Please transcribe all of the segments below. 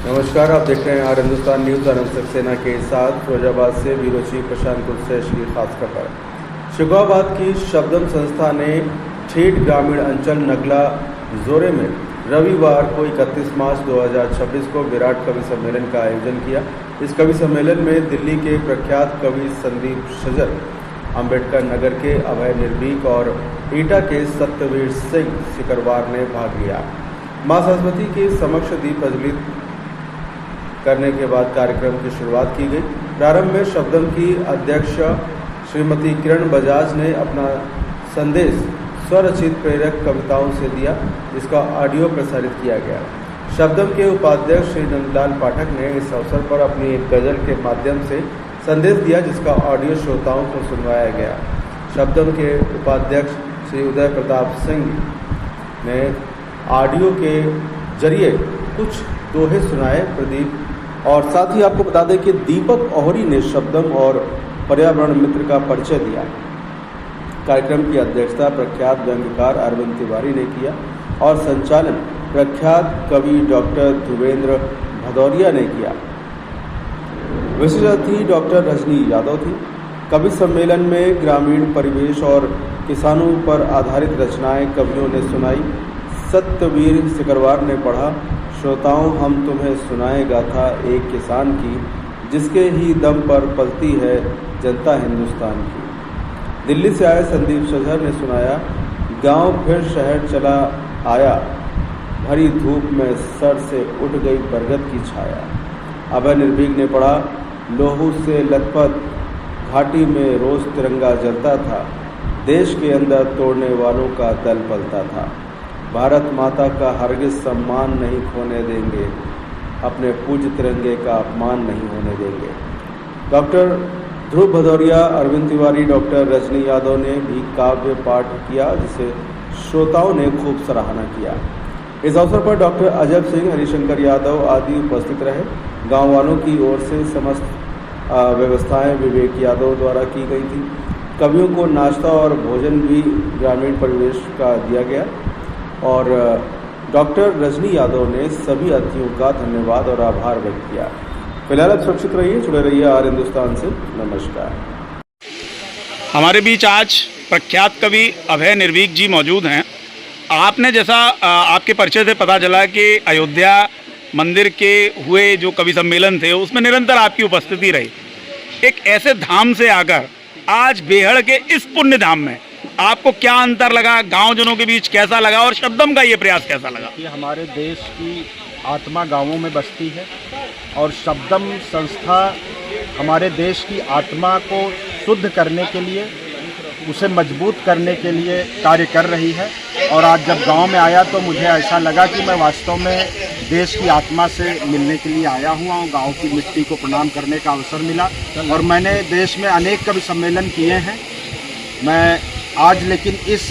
नमस्कार, आप देख रहे हैं आर हिंदुस्तान न्यूज़। आनंद सक्सेना के साथ फिरोजाबाद से ब्यूरो चीफ प्रशांत गुप्ता की खास खबर। शिकोहाबाद की शबदम संस्था ने ठेठ ग्रामीण अंचल नगला जोरे में रविवार को 31 मार्च 2026 को विराट कवि सम्मेलन का आयोजन किया। इस कवि सम्मेलन में दिल्ली के प्रख्यात कवि संदीप सजर, अम्बेडकर नगर के अभय निर्भीक और एटा के सत्यवीर सिंह सिकरवार ने भाग लिया। मां सरस्वती के समक्ष दीप प्रज्वलित करने के बाद कार्यक्रम की शुरुआत की गई। प्रारंभ में शबदम की अध्यक्ष श्रीमती किरण बजाज ने अपना संदेश स्वरचित प्रेरक कविताओं से दिया, जिसका ऑडियो प्रसारित किया गया। शबदम के उपाध्यक्ष श्री नंदलाल पाठक ने इस अवसर पर अपनी एक गजल के माध्यम से संदेश दिया, जिसका ऑडियो श्रोताओं को सुनवाया गया। शबदम के उपाध्यक्ष श्री उदय प्रताप सिंह ने ऑडियो के जरिए कुछ दोहे सुनाए प्रदीप, और साथ ही आपको बता दें कि दीपक ओहरी ने शबदम और पर्यावरण मित्र का परिचय दिया। कार्यक्रम की अध्यक्षता प्रख्यात व्यंग्यकार अरविंद तिवारी ने किया और संचालन प्रख्यात कवि डॉक्टर ध्रुवेंद्र भदौरिया ने किया। विशिष्ट अतिथि डॉक्टर रजनी यादव थी। कवि सम्मेलन में ग्रामीण परिवेश और किसानों पर आधारित रचनाएं कवियों ने सुनाई। सत्यवीर सिकरवार ने पढ़ा, श्रोताओं हम तुम्हें सुनाए गाथा एक किसान की, जिसके ही दम पर पलती है जनता हिंदुस्तान की। दिल्ली से आए संदीप सजर ने सुनाया, गांव फिर शहर चला आया, भरी धूप में सर से उठ गई बरगद की छाया। अभय निर्भीक ने पढ़ा, लोहू से लथपथ घाटी में रोज तिरंगा जलता था, देश के अंदर तोड़ने वालों का दल पलता था। भारत माता का हरगिज सम्मान नहीं खोने देंगे, अपने पूज्य तिरंगे का अपमान नहीं होने देंगे। डॉक्टर ध्रुव भदौरिया, अरविंद तिवारी, डॉक्टर रजनी यादव ने भी काव्य पाठ किया, जिसे श्रोताओं ने खूब सराहना किया। इस अवसर पर डॉक्टर अजब सिंह, हरिशंकर यादव आदि उपस्थित रहे। गांव वालों की ओर से समस्त व्यवस्थाएं विवेक यादव द्वारा की गई थी। कवियों को नाश्ता और भोजन भी ग्रामीण परिवेश का दिया गया और डॉक्टर रजनी यादव ने सभी अतिथियों का धन्यवाद और आभार व्यक्त किया। फिलहाल आप सुरक्षित रहिए, जुड़े रहिए आर हिंदुस्तान से। नमस्कार। हमारे बीच आज प्रख्यात कवि अभय निर्भीक जी मौजूद हैं। आपने जैसा आपके परिचय से पता चला कि अयोध्या मंदिर के हुए जो कवि सम्मेलन थे उसमें निरंतर आपकी उपस्थिति रही। एक ऐसे धाम से आकर आज बेहड़ के इस पुण्य धाम में आपको क्या अंतर लगा, गाँव जनों के बीच कैसा लगा और शबदम का ये प्रयास कैसा लगा? ये हमारे देश की आत्मा गांवों में बसती है और शबदम संस्था हमारे देश की आत्मा को शुद्ध करने के लिए, उसे मजबूत करने के लिए कार्य कर रही है। और आज जब गांव में आया तो मुझे ऐसा लगा कि मैं वास्तव में देश की आत्मा से मिलने के लिए आया हुआ हूँ। गांव की मिट्टी को प्रणाम करने का अवसर मिला और मैंने देश में अनेक कवि सम्मेलन किए हैं। मैं आज लेकिन इस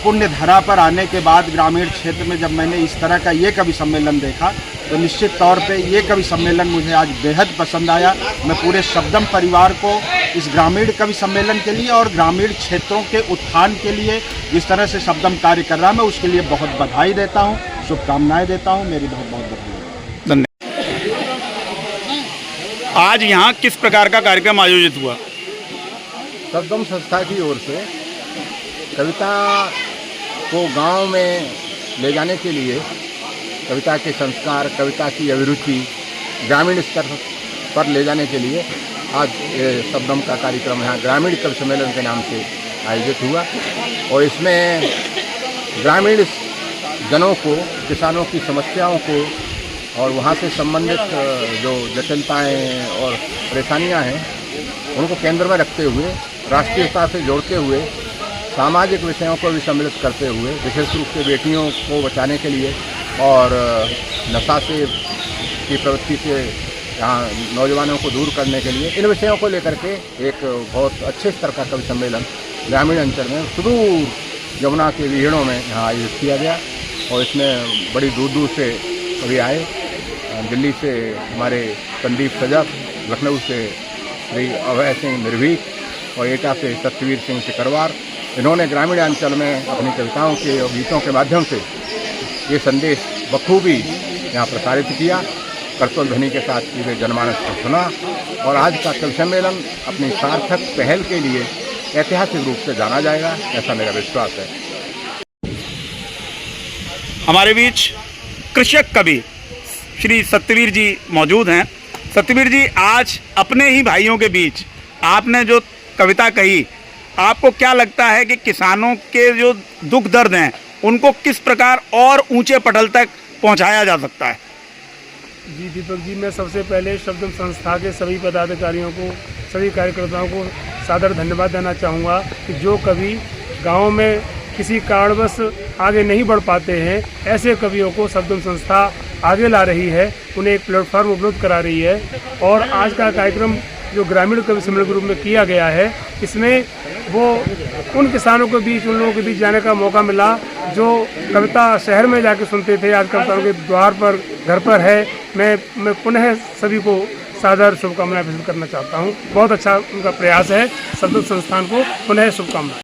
पुण्य धरा पर आने के बाद ग्रामीण क्षेत्र में जब मैंने इस तरह का ये कवि सम्मेलन देखा तो निश्चित तौर पे ये कवि सम्मेलन मुझे आज बेहद पसंद आया। मैं पूरे शबदम परिवार को इस ग्रामीण कवि सम्मेलन के लिए और ग्रामीण क्षेत्रों के उत्थान के लिए जिस तरह से शबदम कार्य कर रहा है, मैं उसके लिए बहुत बधाई देता हूँ, शुभकामनाएँ देता हूँ। मेरी बहुत बहुत धन्यवाद। आज यहाँ किस प्रकार का कार्यक्रम आयोजित हुआ? शबदम संस्था की ओर से कविता को गांव में ले जाने के लिए, कविता के संस्कार, कविता की अभिरुचि ग्रामीण स्तर पर ले जाने के लिए आज शबदम का कार्यक्रम यहाँ ग्रामीण कवि सम्मेलन के नाम से आयोजित हुआ। और इसमें ग्रामीण जनों को, किसानों की समस्याओं को और वहाँ से संबंधित जो जटिलताएँ और परेशानियाँ हैं उनको केंद्र में रखते हुए, राष्ट्रीयता से जोड़ते हुए, सामाजिक विषयों को भी सम्मिलित करते हुए, विशेष रूप से बेटियों को बचाने के लिए और नशा से की प्रवृत्ति से यहाँ नौजवानों को दूर करने के लिए, इन विषयों को लेकर के एक बहुत अच्छे स्तर का कवि सम्मेलन ग्रामीण अंचल में सुदूर यमुना के विहड़ों में यहाँ आयोजित किया गया। और इसमें बड़ी दूर दूर से कवि आए। दिल्ली से हमारे संदीप सजर, लखनऊ से श्री अभय सिंह निर्भीक और एटा से सत्यवीर सिंह सिकरवार, इन्होंने ग्रामीण अंचल में अपनी कविताओं के और गीतों के माध्यम से ये संदेश बखूबी यहाँ प्रसारित किया। करतल ध्वनि के साथ पूरे जनमानस को सुना और आज का कवि सम्मेलन अपनी सार्थक पहल के लिए ऐतिहासिक रूप से जाना जाएगा, ऐसा मेरा विश्वास है। हमारे बीच कृषक कवि श्री सत्यवीर जी मौजूद हैं। सत्यवीर जी, आज अपने ही भाइयों के बीच आपने जो कविता कही, आपको क्या लगता है कि किसानों के जो दुख दर्द हैं उनको किस प्रकार और ऊंचे पटल तक पहुंचाया जा सकता है? जी दीपक जी, मैं सबसे पहले शब्दम संस्था के सभी पदाधिकारियों को, सभी कार्यकर्ताओं को सादर धन्यवाद देना चाहूँगा कि जो कवि गाँव में किसी कारणवश आगे नहीं बढ़ पाते हैं, ऐसे कवियों को शब्दम संस्था आगे ला रही है, उन्हें एक प्लेटफॉर्म उपलब्ध करा रही है। और आज का कार्यक्रम जो ग्रामीण कवि सम्मेलन के रूप में किया गया है, इसमें वो उन किसानों के बीच, उन लोगों के बीच जाने का मौका मिला जो कविता शहर में जाके सुनते थे, आज कविताओं के द्वार पर, घर पर है। मैं पुनः सभी को सादर शुभकामनाएं व्यक्त करना चाहता हूँ। बहुत अच्छा उनका प्रयास है। शब्दम संस्थान को पुनः शुभकामनाएं।